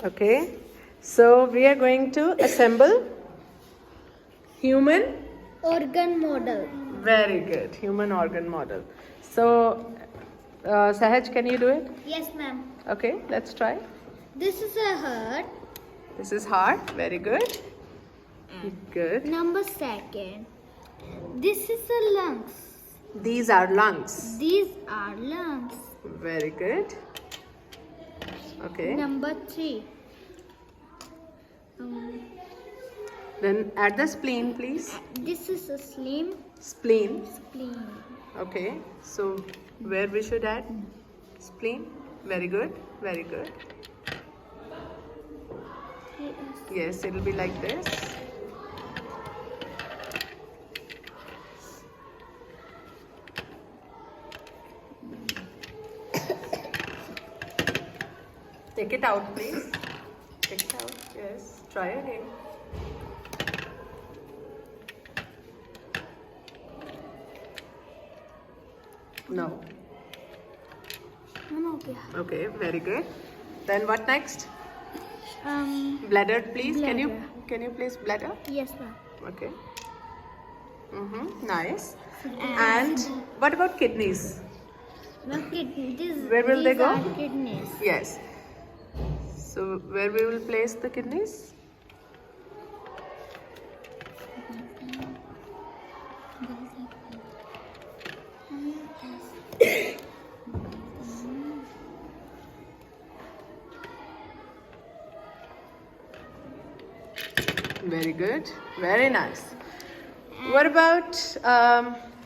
Okay. So we are going to assemble human. Organ model. Very good. Human organ model. So, Sahaj, can you do it? Yes, ma'am. Okay, let's try. This is a heart. This is heart. Very good. Good. Number second. This is a lungs. These are lungs. These are lungs. Very good. Okay. Number three. Then add the spleen, please. This is a spleen. Spleen. Okay. So where we should add spleen? Very good. Very good. Yes, it will be like this. Take it out, please. Take it out. Yes. Try again. No. Okay, very good. Then what next? Bladder, please. Bladder. Can you place bladder? Yes, ma'am. Okay. Nice. And what about kidneys? Where will they go? Kidneys. Yes. So where we will place the kidneys? Very good. Very nice. What about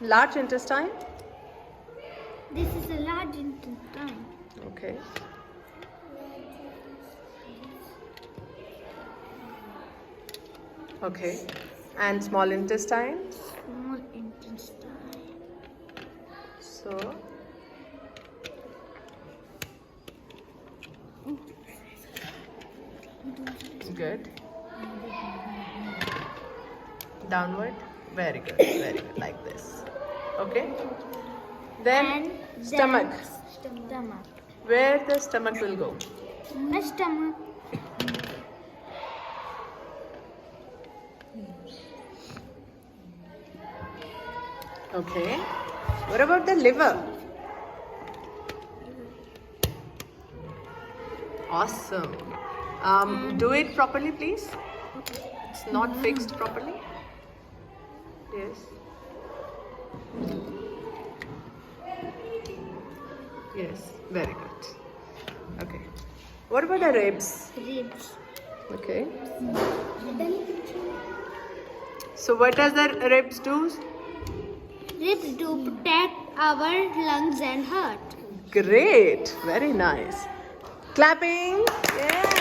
large intestine? This is a large intestine. Okay. Okay. And small intestine? Small intestine. So. Good. Downward. Very good. Very good. Like this. Okay. Then stomach. Stomach. Where the stomach will go? The stomach. Okay. What about the liver? Awesome. Do it properly, please. It's not fixed properly. Yes. Yes. Very good. Okay. What about the ribs? Ribs. Okay. So what does the ribs do? Ribs do protect our lungs and heart. Great. Very nice. Clapping. Yeah.